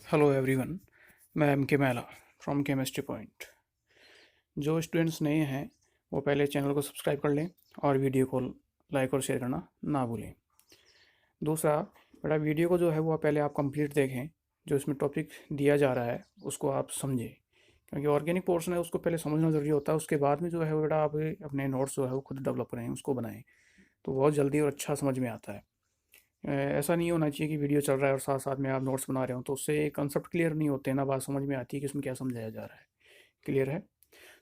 Hello everyone, मैं M के मैला फ्रॉम केमिस्ट्री पॉइंट। जो स्टूडेंट्स नए हैं वो पहले चैनल को सब्सक्राइब कर लें और वीडियो को लाइक और शेयर करना ना भूलें। दूसरा, बड़ा वीडियो को जो है वो पहले आप कंप्लीट देखें। जो इसमें टॉपिक दिया जा रहा है उसको आप समझें, क्योंकि ऑर्गेनिक पोर्शन है उसको पहले समझना ज़रूरी होता है। उसके बाद में जो है वो बेटा आप अपने नोट्स जो है वो खुद डेवलप करें, उसको बनाएं, तो बहुत जल्दी और अच्छा समझ में आता है। ऐसा नहीं होना चाहिए कि वीडियो चल रहा है और साथ साथ में आप नोट्स बना रहे हो, तो उससे कंसेप्ट क्लियर नहीं होते, ना बात समझ में आती है कि इसमें क्या समझाया जा रहा है। क्लियर है?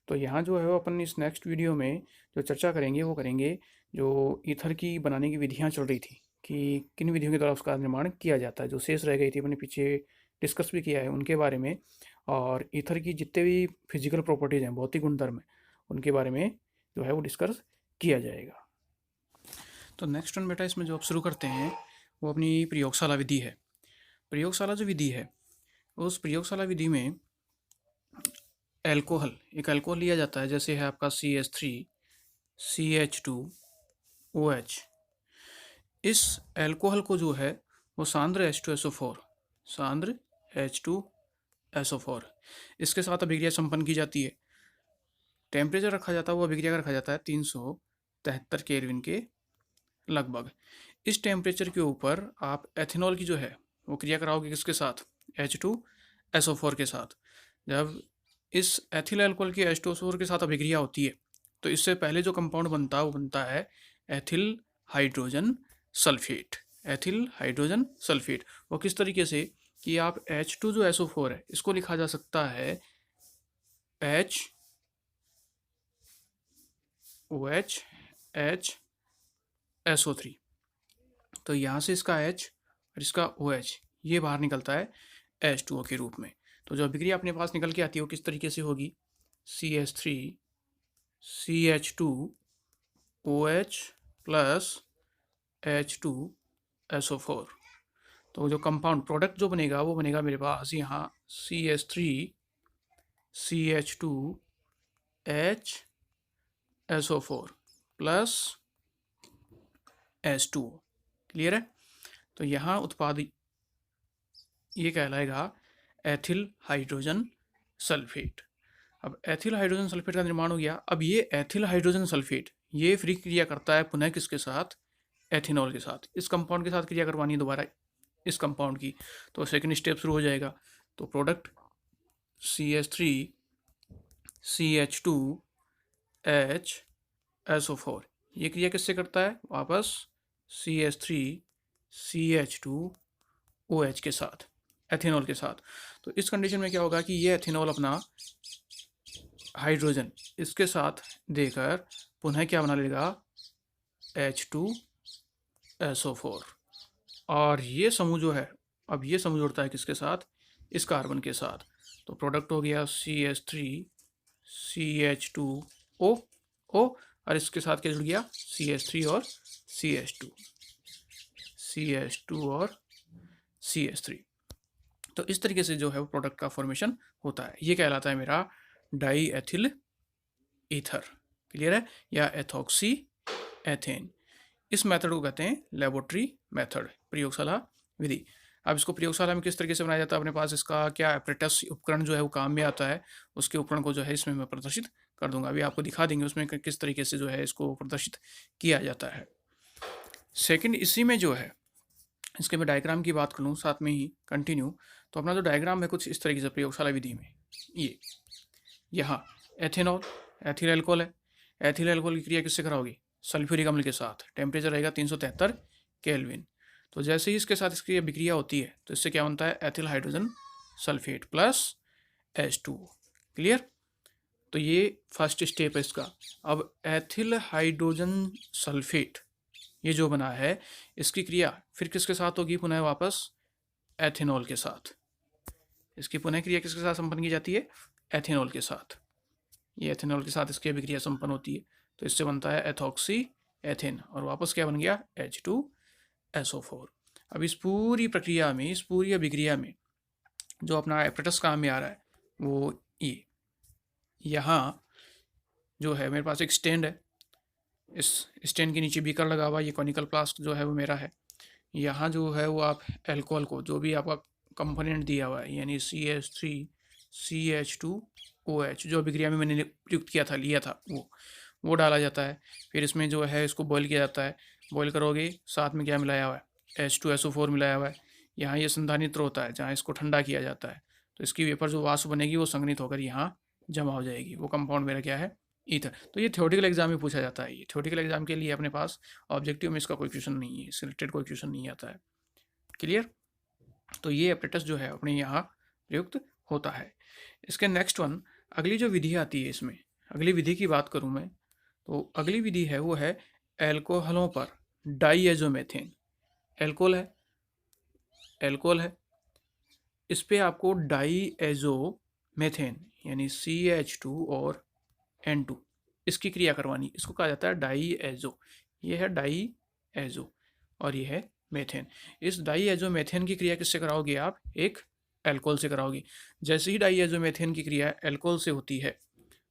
तो यहाँ जो है वो अपन इस नेक्स्ट वीडियो में जो चर्चा करेंगे वो करेंगे जो ईथर की बनाने की विधियाँ चल रही थी कि किन विधियों के द्वारा उसका निर्माण किया जाता है, जो शेष रह गई थी अपने पीछे डिस्कस भी किया है उनके बारे में। और ईथर की जितने भी फिजिकल प्रॉपर्टीज़ हैं, भौतिक गुणधर्म हैं, उनके बारे में जो है वो डिस्कस किया जाएगा। तो नेक्स्ट वन बेटा, इसमें जो आप शुरू करते हैं वो अपनी प्रयोगशाला विधि है। प्रयोगशाला जो विधि है, उस प्रयोगशाला विधि में एक अल्कोहल लिया जाता है, जैसे है आपका CH3CH2OH। इस अल्कोहल को जो है वो सांद्र H2SO4 इसके साथ अभिक्रिया संपन्न की जाती है। टेम्परेचर रखा जाता है, वो अभिक्रिया का रखा जाता है 373 केल्विन के लगभग। इस टेम्परेचर के ऊपर आप एथेनॉल की जो है वो क्रिया कराओगे किसके साथ? H2SO4 के साथ। जब इस एथिल अल्कोहल की H2SO4 के साथ अभिक्रिया होती है तो इससे पहले जो कंपाउंड बनता है वो बनता है ethyl hydrogen sulphate. Ethyl hydrogen sulphate वो किस तरीके से कि आप H2 जो SO4 है इसको लिखा जा सकता है HOHSO3। तो यहाँ से इसका H और इसका OH ये बाहर निकलता है H2O के रूप में। तो जो अभिक्रिया अपने पास निकल के आती है वो किस तरीके से होगी? CH3CH2OH plus H2SO4। तो जो कंपाउंड प्रोडक्ट जो बनेगा वो बनेगा मेरे पास यहाँ CH3CH2HSO4 प्लस H2O। क्लियर है? तो यहाँ उत्पाद ये कहलाएगा एथिल हाइड्रोजन सल्फेट। अब एथिल हाइड्रोजन सल्फेट का निर्माण हो गया। अब ये एथिल हाइड्रोजन सल्फेट ये फ्री क्रिया करता है पुनः किसके साथ? एथेनॉल के साथ। इस कंपाउंड के साथ क्रिया करवानी है दोबारा इस कंपाउंड की, तो सेकंड स्टेप शुरू हो जाएगा। तो प्रोडक्ट CH3CH2HSO4 ये क्रिया किससे करता है? वापस CH3CH2OH के साथ, एथेनॉल के साथ। तो इस कंडीशन में क्या होगा कि ये एथेनॉल अपना हाइड्रोजन इसके साथ देकर पुनः क्या बना लेगा? H2SO4। और ये समूह जो है अब ये समूह जुड़ता है किसके साथ? इस कार्बन के साथ। तो प्रोडक्ट हो गया CH3CH2O और इसके साथ क्या जुड़ गया? CH3 और CH2 और CH3। तो इस तरीके से जो है वो प्रोडक्ट का फॉर्मेशन होता है। ये कहलाता है मेरा डाई एथिल ईथर। क्लियर है? या एथॉक्सी एथेन। इस मेथड को कहते हैं लेबोरेटरी मेथड, प्रयोगशाला विधि। अब इसको प्रयोगशाला में किस तरीके से बनाया जाता है, अपने पास इसका क्या एपरेटस उपकरण जो है वो काम में आता है, उसके उपकरण को जो है इसमें मैं प्रदर्शित कर दूंगा। अभी आपको दिखा देंगे उसमें किस तरीके से जो है इसको प्रदर्शित किया जाता है। सेकंड, इसी में जो है इसके मैं डायग्राम की बात करूँ साथ में ही कंटिन्यू, तो अपना जो डायग्राम है कुछ इस तरीके से प्रयोगशाला विधि में। ये यहाँ एथेनॉल एथिल एल्कोहल है। एथिल एल्कोहल की क्रिया किससे कराओगी? सल्फ्यूरिक अम्ल के साथ। टेम्परेचर रहेगा 373 केल्विन। तो जैसे ही इसके साथ इसकी अभिक्रिया होती है तो इससे क्या बनता है? Ethyl hydrogen sulphate plus H2O। Clear? तो ये फर्स्ट स्टेप है इसका। अब एथिल हाइड्रोजन सल्फेट ये जो बना है इसकी क्रिया फिर किसके साथ होगी? पुनः वापस एथेनॉल के साथ। इसकी पुनः क्रिया किसके साथ संपन्न की जाती है? एथेनॉल के साथ। ये एथेनॉल के साथ इसकी अभिक्रिया संपन्न होती है, तो इससे बनता है एथॉक्सी एथेन और वापस क्या बन गया? H2SO4। अब इस पूरी प्रक्रिया में, इस पूरी अभिक्रिया में जो अपना एपरेटस काम में आ रहा है वो ये यहाँ जो है मेरे पास एक स्टैंड है। इस स्टैंड के नीचे बीकर लगा हुआ, ये कॉनिकल फ्लास्क जो है वो मेरा है। यहाँ जो है वो आप एल्कोहल को, जो भी आपका कंपोनेंट दिया हुआ है, यानी CH3CH2OH, जो अभिक्रिया में मैंने प्रयुक्त किया था, लिया था, वो डाला जाता है। फिर इसमें जो है इसको बॉईल किया जाता है। बॉईल करोगे, साथ में क्या मिलाया हुआ है, H2SO4 मिलाया हुआ है। यहाँ ये संधानित्र होता है, जहाँ इसको ठंडा किया जाता है, तो इसकी वेपर जो वाष्प बनेगी वो संघनित होकर यहाँ जमा हो जाएगी। वो कंपाउंड मेरा क्या है, ईथर। तो ये थ्योरेटिकल एग्जाम में पूछा जाता है। ये थ्योरेटिकल एग्जाम के लिए अपने पास, ऑब्जेक्टिव में इसका कोई क्वेश्चन नहीं है, सिलेक्टेड कोई क्वेश्चन नहीं आता है। क्लियर। तो ये एपरेटस जो है अपने यहाँ प्रयुक्त होता है। इसके नेक्स्ट वन, अगली जो विधि आती है, इसमें अगली विधि की बात करूँ मैं, तो अगली विधि है वो है एल्कोहलों पर डाईएजोमेथेन। एल्कोहल है, इस पे आपको डाईएजोमेथेन यानी CH2 और N2 इसकी क्रिया करवानी। इसको कहा जाता है डाईएजो। ये है डाईएजो और ये है मेथेन। इस डाईएजोमेथेन की क्रिया किससे कराओगे आप, एक एल्कोहल से कराओगे। जैसे ही डाईएजोमेथेन की क्रिया एल्कोहल से होती है,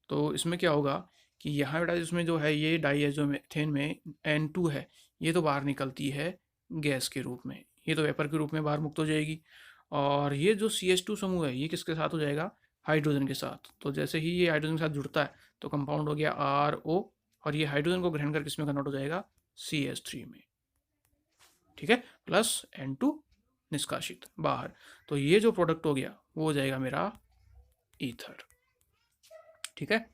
तो इसमें क्या होगा कि यहाँ बेटा इसमें जो है ये डाईएजोमेथेन में N2 है, ये तो बाहर निकलती है गैस के रूप में, ये तो वेपर के रूप में बाहर मुक्त हो जाएगी। और ये जो CH2 समूह है, ये किसके साथ हो जाएगा, हाइड्रोजन के साथ। तो जैसे ही ये हाइड्रोजन के साथ जुड़ता है तो कंपाउंड हो गया RO, और ये हाइड्रोजन को ग्रहण करके इसमें कन्वर्ट हो जाएगा CH3 में। ठीक है, प्लस N2 निष्कासित बाहर। तो ये जो प्रोडक्ट हो गया वो हो जाएगा मेरा ईथर। ठीक है।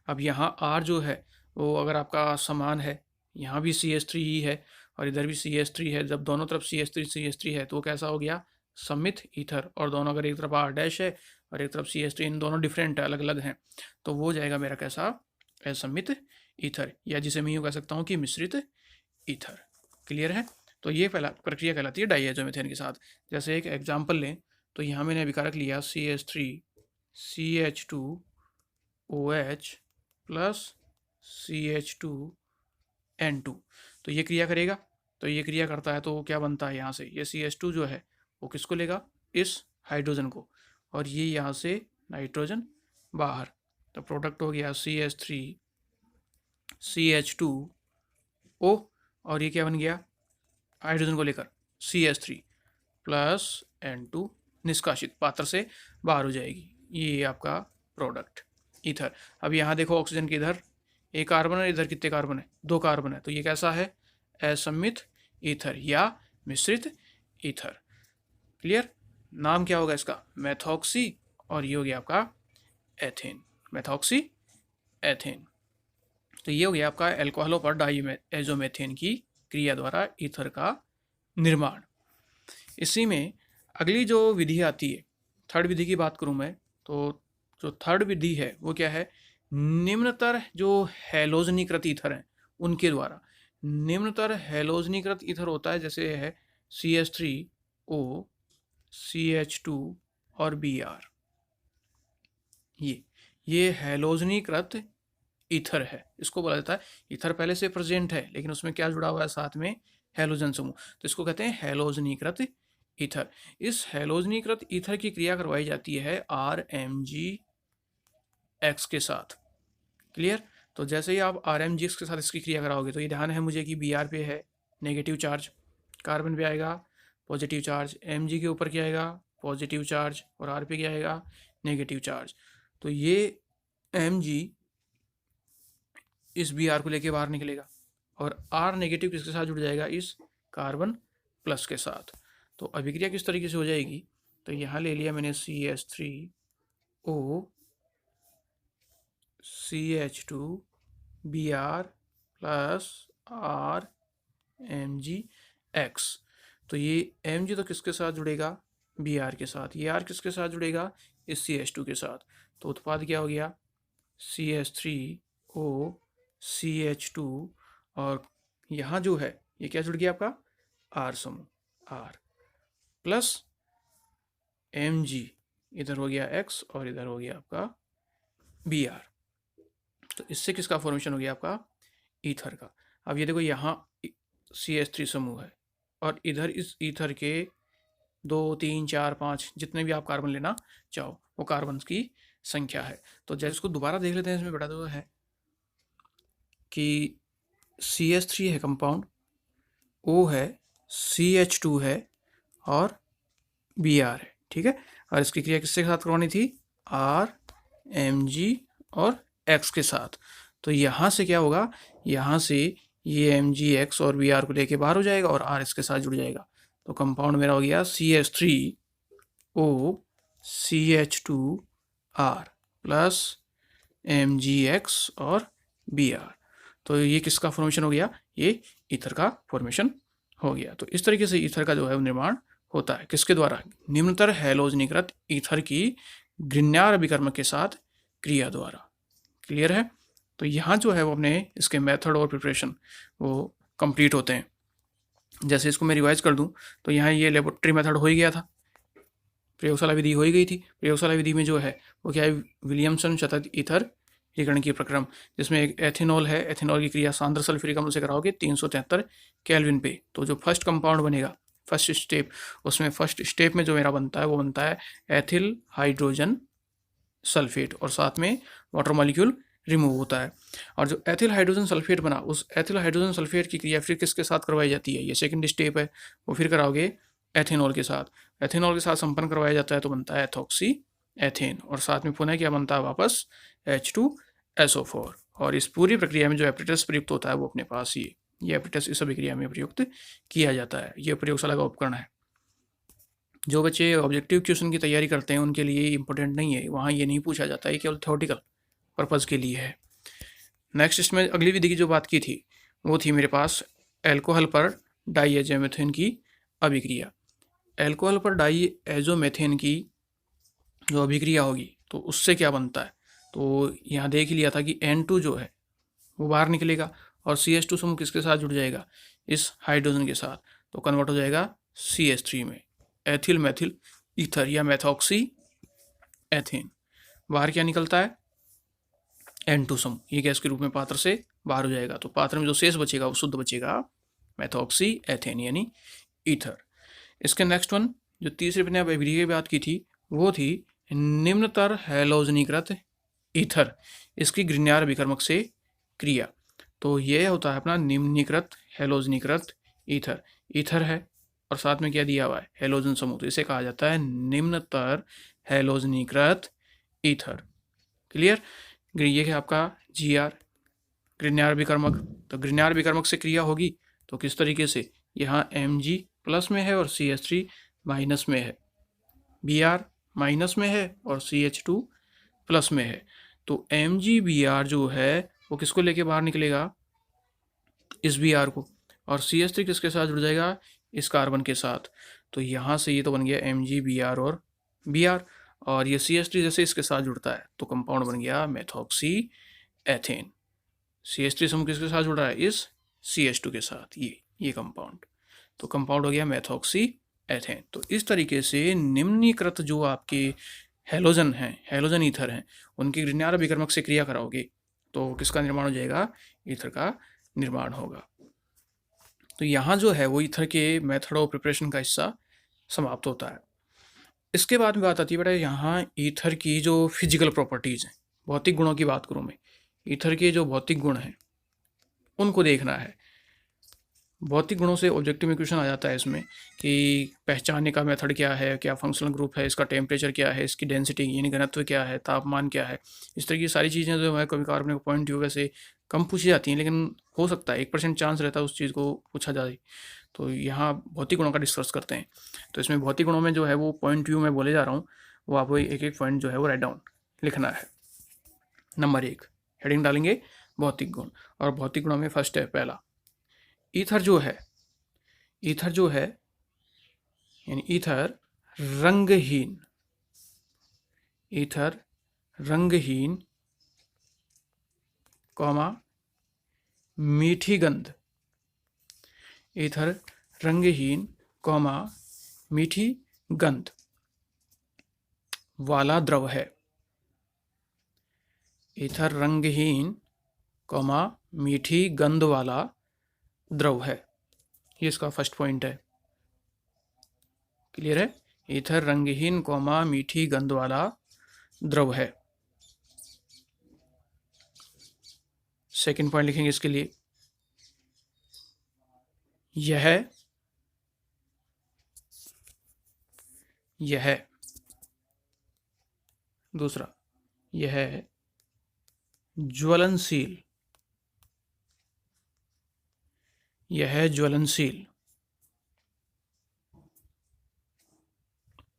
अब यहाँ R जो है वो अगर आपका समान है, यहाँ भी CH3 ही है और इधर भी CH3 है, जब दोनों तरफ CH3 है तो वो कैसा हो गया, समित ईथर। और दोनों अगर एक तरफ R डैश है और एक तरफ CH3, इन दोनों डिफरेंट है, अलग अलग हैं, तो वो जाएगा मेरा कैसा, असमित ईथर, या जिसे मैं यूँ कह सकता हूँ कि मिश्रित ईथर। क्लियर है। तो ये पहला प्रक्रिया कहलाती है डाईएजोमेथेन के साथ। जैसे एक एग्जाम्पल लें तो यहाँ मैंने अभिकारक लिया CH3CH2OH प्लस CH2N2। तो ये क्रिया करेगा, तो ये क्रिया करता है तो क्या बनता है, यहाँ से ये CH2 जो है वो किसको लेगा, इस हाइड्रोजन को, और ये यहाँ से नाइट्रोजन बाहर। तो प्रोडक्ट हो गया CH3CH2O, और ये क्या बन गया, हाइड्रोजन को लेकर CH3 प्लस N2 निष्कासित, पात्र से बाहर हो जाएगी। ये आपका प्रोडक्ट ईथर। अब यहाँ देखो ऑक्सीजन के इधर एक कार्बन है, इधर कितने कार्बन है, 2 कार्बन है, तो ये कैसा है, असमित ईथर या मिश्रित ईथर। क्लियर। नाम क्या होगा इसका, मेथॉक्सी, और ये हो गया आपका एथेन, मेथॉक्सी एथेन। तो ये हो गया आपका एल्कोहलों पर डाईएजोमेथेन की क्रिया द्वारा ईथर का निर्माण। इसी में अगली जो विधि आती है, थर्ड विधि की बात करूं मैं, तो जो थर्ड विधि है वो क्या है, निम्नतर जो हैलोजनीकृत ईथर हैं उनके द्वारा। निम्नतर हैलोजनीकृत ईथर होता है, जैसे है CH3O, CH2 और Br। ये हैलोजनीकृत ईथर है, इसको बोला जाता है। ईथर पहले से प्रेजेंट है लेकिन उसमें क्या जुड़ा हुआ है, साथ में हैलोजन समूह, तो इसको कहते हैं हैलोजनीकृत ईथर। इस हैलोजनीकृत ईथर की क्रिया करवाई जाती है RMgX के साथ। क्लियर। तो जैसे ही आप RMgX के साथ इसकी क्रिया कराओगे, तो ये ध्यान है मुझे कि Br पे है नेगेटिव चार्ज, कार्बन पे आएगा पॉजिटिव चार्ज, Mg के ऊपर क्या आएगा, पॉजिटिव चार्ज, और R पे क्या आएगा, नेगेटिव चार्ज। तो ये Mg इस Br को लेके बाहर निकलेगा, और R नेगेटिव किसके साथ जुड़ जाएगा, इस कार्बन प्लस के साथ। तो अभिक्रिया किस तरीके से हो जाएगी, तो यहाँ ले लिया मैंने CH3O CH2 Br plus RMgX। तो ये Mg तो किसके साथ जुड़ेगा, Br के साथ, ये R किसके साथ जुड़ेगा, इस CH2 के साथ। तो उत्पाद क्या हो गया, CH3O CH2, और यहाँ जो है ये क्या जुड़ गया आपका, R समूह, R प्लस Mg, इधर हो गया X और इधर हो गया आपका Br। तो इससे किसका फॉर्मेशन हो गया आपका, ईथर का। अब ये देखो यहाँ CH3 समूह है, और इधर इस ईथर के 2 3 4 5 जितने भी आप कार्बन लेना चाहो वो कार्बन की संख्या है। तो जैसे इसको दोबारा देख लेते हैं, इसमें बता दो है कि CH3 है कंपाउंड, O है, CH2 है और Br है। ठीक है। और इसकी क्रिया किसके साथ करवानी थी, RMG और X के साथ। तो यहाँ से क्या होगा, यहाँ से ये MgX और Br को लेके बाहर हो जाएगा और R इसके साथ जुड़ जाएगा। तो कंपाउंड मेरा हो गया CH3O CH2R प्लस MgX और Br। तो ये किसका फॉर्मेशन हो गया, ये ईथर का फॉर्मेशन हो गया। तो इस तरीके से ईथर का जो है निर्माण होता है किसके द्वारा, निम्नतर हैलोजनीकृत ईथर की ग्रिग्नार अभिकर्मक के साथ क्रिया द्वारा। क्लियर है। तो यहाँ जो है वो अपने इसके मेथड और प्रिपरेशन वो कंप्लीट होते हैं। जैसे इसको मैं रिवाइज कर दूं तो यहाँ ये लेबोरेटरी मेथड हो ही गया था, प्रयोगशाला विधि हो ही गई थी। प्रयोगशाला विधि में जो है वो क्या है, विलियमसन शतक ईथर विकर्ण की प्रक्रम, जिसमें एक एथेनॉल है, एथेनॉल की क्रिया सांद्र सल्फ्यूरिक अम्ल से कराओगे 373 केल्विन पे। तो जो फर्स्ट कंपाउंड बनेगा, फर्स्ट स्टेप, उसमें फर्स्ट स्टेप में जो मेरा बनता है वो बनता है एथिल हाइड्रोजन सल्फेट और साथ में वाटर मॉलिक्यूल रिमूव होता है। और जो एथिल हाइड्रोजन सल्फेट बना, उस एथिल हाइड्रोजन सल्फेट की क्रिया फिर किसके साथ करवाई जाती है, ये सेकंड स्टेप है, वो फिर कराओगे एथेनॉल के साथ। एथेनॉल के साथ संपन्न करवाया जाता है तो बनता है एथॉक्सी एथेन और साथ में पुनः क्या बनता है वापस H2SO4। और इस पूरी प्रक्रिया में जो एपरेटस प्रयुक्त होता है वो अपने पास ये एपरेटस इस अभिक्रिया में प्रयुक्त किया जाता है। ये प्रयोगशाला का उपकरण है। जो बच्चे ऑब्जेक्टिव क्वेश्चन की तैयारी करते हैं उनके लिए इंपॉर्टेंट नहीं है, वहाँ ये नहीं पूछा जाता है, केवल थ्योरेटिकल पर्पज़ के लिए है। नेक्स्ट इसमें अगली विधि की जो बात की थी वो थी मेरे पास एल्कोहल पर डाईएजोमेथेन की अभिक्रिया। एल्कोहल पर डाईएजोमेथेन की जो अभिक्रिया होगी तो उससे क्या बनता है, तो यहाँ देख ही लिया था कि N2 जो है वो बाहर निकलेगा और CH2 समूह किसके साथ जुड़ जाएगा, इस हाइड्रोजन के साथ, तो कन्वर्ट हो जाएगा CH3 में एथिल मैथिल ईथर या मेथॉक्सी एथेन। बाहर क्या निकलता है, N2 समूह, ये गैस के रूप में पात्र से बाहर हो जाएगा। तो पात्र में जो शेष बचेगा वो शुद्ध बचेगा मेथॉक्सी एथेन यानी ईथर। इसके नेक्स्ट वन जो तीसरे अपने अभिक्रिया की बात की थी वो थी निम्नतर हैलोजनीकृत ईथर, इसकी ग्रिग्नार अभिकर्मक से क्रिया। तो ये होता है अपना निम्नीकृत हैलोजनीकृत ईथर, ईथर है और साथ में क्या दिया हुआ है, हैलोजन समूह, तो इसे कहा जाता है निम्नतर हैलोजनीकृत ईथर। क्लियर। ये है आपका GR ग्रिग्नार अभिकर्मक। तो ग्रिग्नार अभिकर्मक से क्रिया होगी तो किस तरीके से, यहाँ Mg प्लस में है और CH3 माइनस में है, Br माइनस में है और CH2 प्लस में है। तो MgBr जो है वो किसको लेके बाहर निकलेगा, इस Br को, और CH3 किसके साथ जुड़ जाएगा, इस कार्बन के साथ। तो यहाँ से ये तो बन गया MgBr और Br और ये CH3 जैसे इसके साथ जुड़ता है तो कंपाउंड बन गया मेथॉक्सी एथेन। CH3 समूह किसके साथ जुड़ रहा है, इस CH2 के साथ, ये कंपाउंड, तो कंपाउंड हो गया मेथॉक्सी एथेन। तो इस तरीके से निम्नीकृत जो आपके हैलोजन हैं, हैलोजन ईथर हैं, उनकी ग्रिग्नार अभिकर्मक से क्रिया कराओगे तो किसका निर्माण हो जाएगा, ईथर का निर्माण होगा। तो यहाँ जो है वो ईथर के मेथड ऑफ प्रिपरेशन का हिस्सा समाप्त होता है। इसके बाद में बात आती है बेटा यहाँ ईथर की जो फिजिकल प्रॉपर्टीज़ हैं, भौतिक गुणों की बात करूँ मैं, ईथर के जो भौतिक गुण हैं उनको देखना है। भौतिक गुणों से ऑब्जेक्टिव में क्वेश्चन आ जाता है इसमें कि पहचानने का मेथड क्या है, क्या फंक्शनल ग्रुप है, इसका टेम्परेचर क्या है, इसकी डेंसिटी यानी घनत्व क्या है, तापमान क्या है, इस तरह की सारी चीज़ें जो है कभी कभार अपने पॉइंट व्यू वैसे कम पूछी जाती हैं, लेकिन हो सकता है 1% चांस रहता है उस चीज़ को पूछा जाए। तो यहाँ भौतिक गुणों का डिस्कस करते हैं। तो इसमें भौतिक गुणों में जो है वो पॉइंट व्यू में बोले जा रहा हूँ, वो आपको एक एक पॉइंट जो है वो राइट डाउन लिखना है। नंबर 1 हेडिंग डालेंगे भौतिक गुण, और भौतिक गुणों में फर्स्ट है पहला, ईथर जो है, ईथर जो है यानी ईथर रंगहीन, ईथर रंगहीन कॉमा मीठी गंध, ईथर रंगहीन कॉमा मीठी गंध वाला द्रव है। ईथर रंगहीन कॉमा मीठी गंध वाला द्रव है, ये इसका फर्स्ट पॉइंट है। क्लियर है, ईथर रंगहीन कॉमा मीठी गंध वाला द्रव है। सेकंड पॉइंट लिखेंगे इसके लिए, यह दूसरा, यह ज्वलनशील, यह ज्वलनशील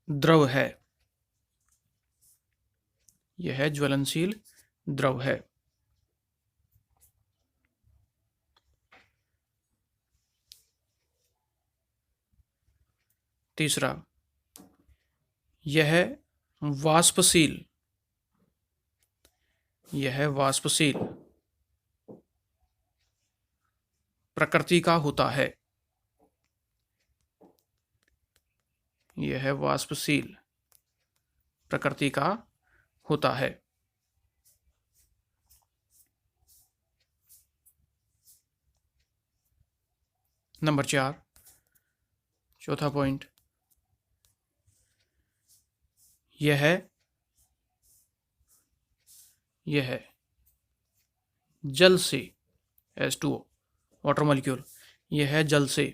द्रव है, यह ज्वलनशील द्रव है। तीसरा, यह वाष्पशील, यह वाष्पशील प्रकृति का होता है, यह वाष्पशील प्रकृति का होता है। नंबर 4, चौथा पॉइंट, यह जल से, H2O वाटर मॉलिक्यूल, यह जल से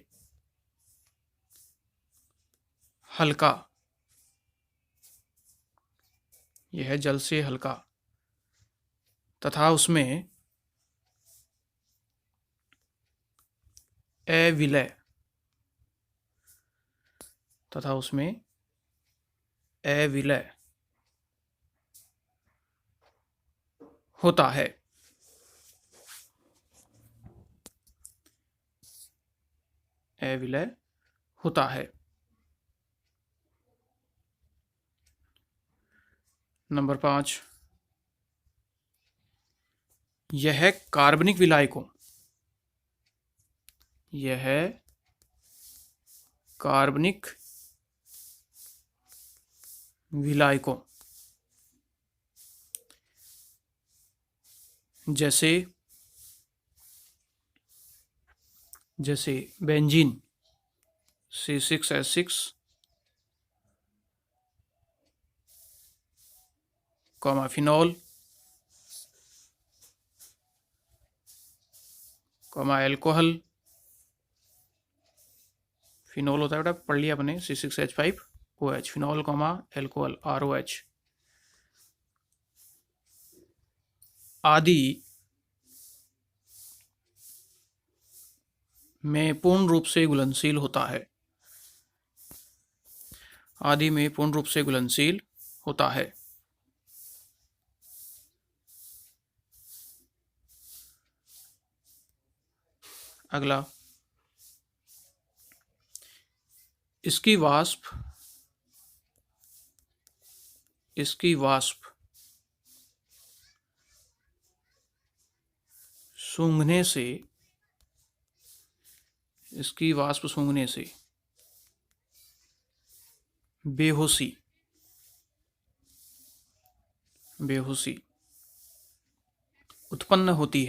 हल्का, यह जल से हल्का तथा उसमें अविलय, तथा उसमें अविलय होता है। अविलय होता है। नंबर 5, यह कार्बनिक विलायकों, यह कार्बनिक विलायकों जैसे benzene C6H6, phenol, alcohol, phenol होता है बेटा, पढ़ लिया अपने, C6H5OH, फिनॉल, एल्कोहल ROH आदि में पूर्ण रूप से घुलनशील होता है, आदि में पूर्ण रूप से घुलनशील होता है। अगला, इसकी वाष्प सूंघने से, इसकी वाष्प सूंघने से बेहोशी उत्पन्न होती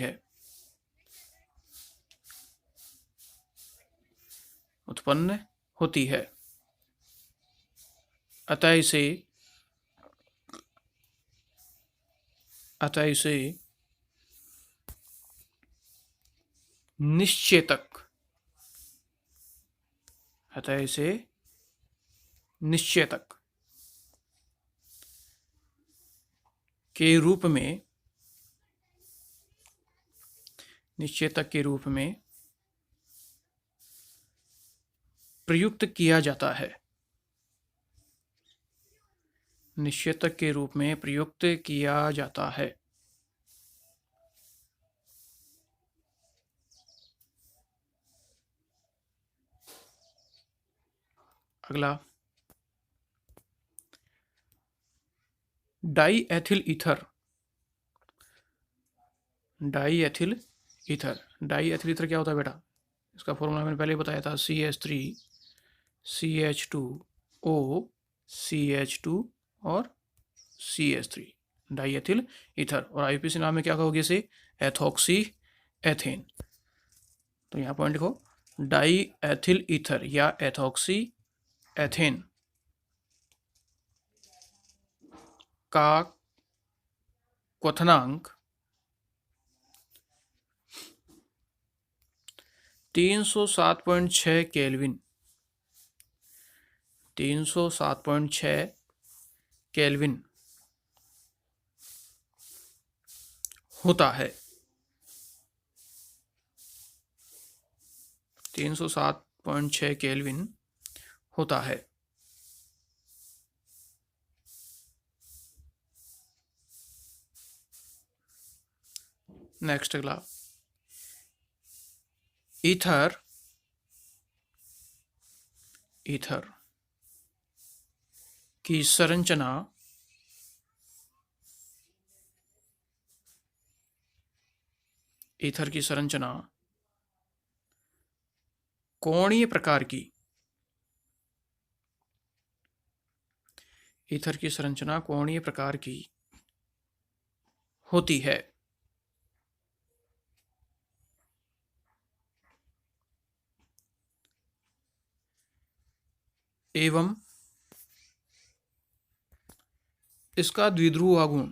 है, अतः इसे निश्चेतक के रूप में प्रयुक्त किया जाता है, निश्चेतक के रूप में प्रयुक्त किया जाता है। अगला, डाईएथिल ईथर, डाईएथिल ईथर क्या होता है बेटा? इसका फॉर्मूला मैंने पहले बताया था, CH3 CH2O CH2 और CH3, डाईएथिल ईथर। और IUPAC नाम में क्या कहोगे इसे? Ethoxy ethane. तो यहाँ पॉइंट लिखो, डाईएथिल ईथर या एथॉक्सी एथेन का क्वथनांक 307.6 केल्विन, 307.6 केल्विन होता है। 307.6 केल्विन होता है। नेक्स्ट अगला, ईथर की संरचना कोणीय प्रकार की होती है। एवं इसका द्विध्रुव आघूर्ण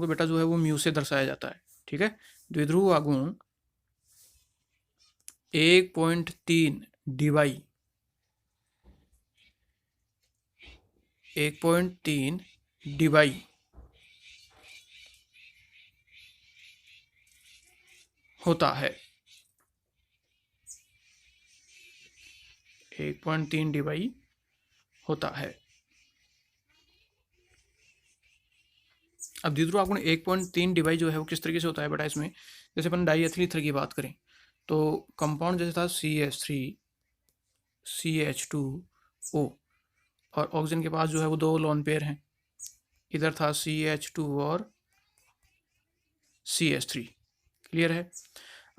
को बेटा जो है वो म्यू से दर्शाया जाता है। ठीक है, द्विध्रुव आघूर्ण 1.3 डिवाई 1.3 डिवाई होता है। 1.3 डिवाई होता है। अब द्विध्रुव आघूर्ण 1.3 डिवाई जो है वो किस तरीके से होता है बेटा, इसमें जैसे अपन डाई एथिल ईथर की बात करें तो कंपाउंड जैसे था CH3 CH2O और ऑक्सीजन के पास जो है वो 2 लोन पेयर हैं, इधर था CH2 और CH3। क्लियर है।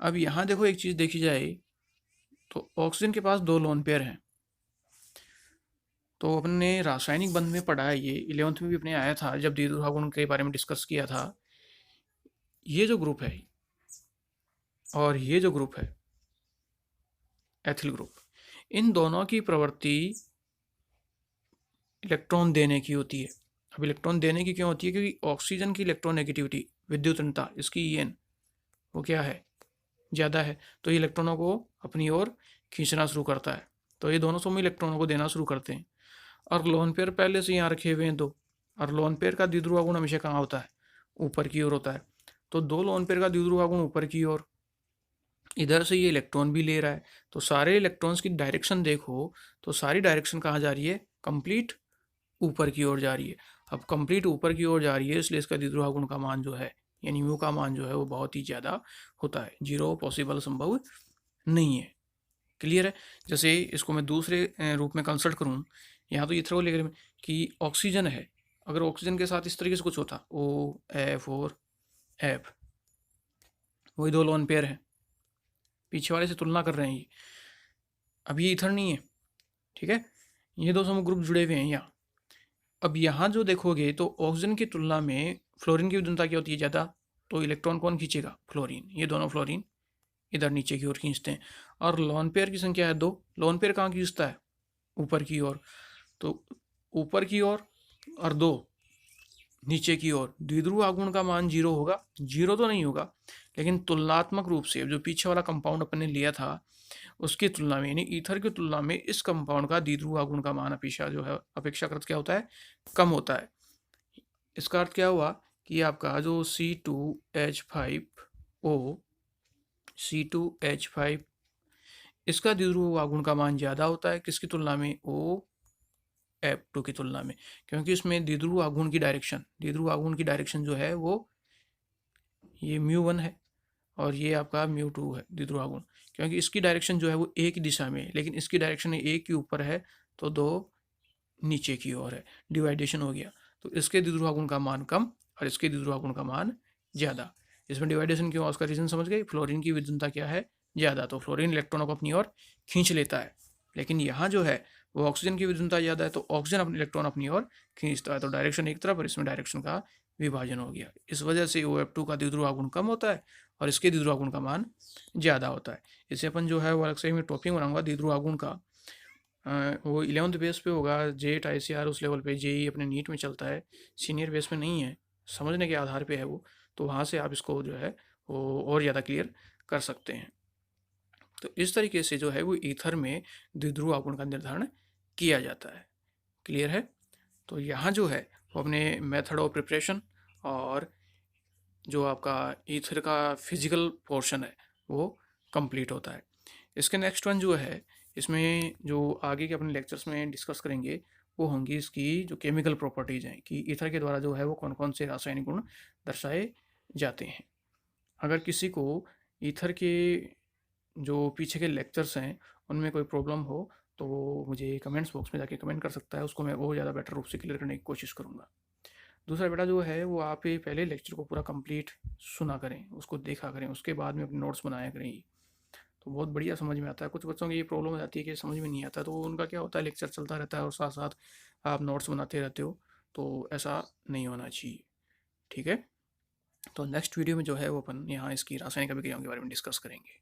अब यहाँ देखो एक चीज़ देखी जाए तो ऑक्सीजन के पास 2 लोन पेयर हैं, तो अपन ने रासायनिक बंध में पढ़ा है, ये 11th में भी अपने आया था जब द्विध्रुव आघूर्ण के बारे में डिस्कस किया था। ये जो ग्रुप है और ये जो ग्रुप है एथिल ग्रुप, इन दोनों की प्रवृत्ति इलेक्ट्रॉन देने की होती है। अब इलेक्ट्रॉन देने की क्यों होती है, क्योंकि ऑक्सीजन की इलेक्ट्रोनेगेटिविटी विद्युतनता इसकी En वो क्या है, ज़्यादा है, तो ये इलेक्ट्रॉनों को अपनी ओर खींचना शुरू करता है, तो ये दोनों समूह इलेक्ट्रॉनों को देना शुरू करते हैं। और लोन पेयर पहले से यहाँ रखे हुए हैं 2, और लोन पेयर का द्विध्रुव आघूर्ण हमेशा कहाँ होता है, ऊपर की ओर होता है, तो 2 लोन पेयर का द्विध्रुव आघूर्ण ऊपर की ओर, इधर से ये इलेक्ट्रॉन भी ले रहा है, तो सारे इलेक्ट्रॉन्स की डायरेक्शन देखो तो सारी डायरेक्शन कहाँ जा रही है, कंप्लीट ऊपर की ओर जा रही है। अब कंप्लीट ऊपर की ओर जा रही है, इसलिए इसका द्विध्रुव आघूर्ण का मान जो है यानी म्यू का मान जो है वो बहुत ही ज़्यादा होता है, 0 पॉसिबल संभव नहीं है। क्लियर है। जैसे इसको मैं दूसरे रूप में कंसल्ट करूँ, यहाँ तो ईथर को लेकर कि ऑक्सीजन है, अगर ऑक्सीजन के साथ इस तरीके से कुछ होता OF और F, वही 2 लोन पेयर हैं, पीछे वाले से तुलना कर रहे हैं ये, अब ये ईथर नहीं है। ठीक है, ये 2 समूह ग्रुप जुड़े हुए हैं यहाँ। अब यहाँ जो देखोगे तो ऑक्सीजन की तुलना में फ्लोरीन की विद्युतता क्या होती है ज़्यादा, तो इलेक्ट्रॉन कौन खींचेगा, फ्लोरीन, ये दोनों फ्लोरीन इधर नीचे की ओर खींचते हैं। और लोन पेयर की संख्या है 2, लोन पेयर कहाँ खींचता है, ऊपर की ओर, तो ऊपर की ओर और 2 नीचे की ओर, द्विध्रुव आघूर्ण का मान 0 होगा, 0 तो नहीं होगा, लेकिन तुलनात्मक रूप से जो पीछे वाला कंपाउंड अपन ने लिया था उसकी तुलना में यानी ईथर की तुलना में इस कंपाउंड का द्विध्रुव आघूर्ण का मान हमेशा जो है अपेक्षाकृत क्या होता है, कम होता है। इसका अर्थ क्या हुआ कि आपका जो C2H5O इसका द्विध्रुव आघूर्ण का मान ज़्यादा होता है किसकी तुलना में, OF2 की तुलना में, क्योंकि इसमें द्विध्रुव आघूर्ण की डायरेक्शन जो है वो ये μ1 है और ये आपका μ2 है द्विध्रुव आघूर्ण, क्योंकि इसकी डायरेक्शन जो है वो एक दिशा में है, लेकिन इसकी डायरेक्शन एक के ऊपर है तो 2 नीचे की ओर है, डिवाइडेशन हो गया, तो इसके द्विध्रुव आघूर्ण का मान कम और इसके द्विध्रुव आघूर्ण का मान ज़्यादा। इसमें डिवाइडेशन क्यों, उसका रीजन समझ गए, फ्लोरीन की विद्युतता क्या है, ज़्यादा, तो फ्लोरीन इलेक्ट्रॉनों को अपनी ओर खींच लेता है, लेकिन यहाँ जो है वो ऑक्सीजन की विद्युतता ज़्यादा है तो ऑक्सीजन अपने इलेक्ट्रॉन अपनी ओर खींचता है, तो डायरेक्शन एक तरफ और इसमें डायरेक्शन का विभाजन हो गया, इस वजह से OF2 का द्विध्रुव आघूर्ण कम होता है और इसके द्विध्रुव आघूर्ण का मान ज़्यादा होता है। इसे अपन जो है वो अलग से मैं टॉपिक बनाऊंगा द्विध्रुव आघूर्ण का, वो 11th बेस पे होगा, जेट ICR उस लेवल पे, JEE अपने नीट में चलता है, सीनियर बेस पे नहीं है, समझने के आधार पे है वो, तो वहाँ से आप इसको जो है वो और ज़्यादा क्लियर कर सकते हैं। तो इस तरीके से जो है वो ईथर में द्विध्रुव आघूर्ण का निर्धारण किया जाता है। क्लियर है? तो यहाँ जो है वो अपने मेथड ऑफ प्रिपरेशन और जो आपका ईथर का फिजिकल पोर्शन है वो कंप्लीट होता है। इसके नेक्स्ट वन जो है, इसमें जो आगे के अपने लेक्चर्स में डिस्कस करेंगे वो होंगी इसकी जो केमिकल प्रॉपर्टीज़ हैं कि ईथर के द्वारा जो है वो कौन कौन से रासायनिक गुण दर्शाए जाते हैं। अगर किसी को ईथर के जो पीछे के लेक्चर्स हैं उनमें कोई प्रॉब्लम हो तो वो मुझे कमेंट्स बॉक्स में जाके कमेंट कर सकता है, उसको मैं वो ज़्यादा बेटर रूप से क्लियर करने की कोशिश करूँगा। दूसरा बेटा जो है वो आप ये पहले लेक्चर को पूरा कंप्लीट सुना करें, उसको देखा करें, उसके बाद में अपने नोट्स बनाया करें, तो बहुत बढ़िया समझ में आता है। कुछ बच्चों की ये प्रॉब्लम हो जाती है कि समझ में नहीं आता, तो उनका क्या होता है लेक्चर चलता रहता है और साथ साथ आप नोट्स बनाते रहते हो, तो ऐसा नहीं होना चाहिए। ठीक है, तो नेक्स्ट वीडियो में जो है वो अपन यहाँ इसकी रासायनिक अभिक्रियाओं के बारे में डिस्कस करेंगे।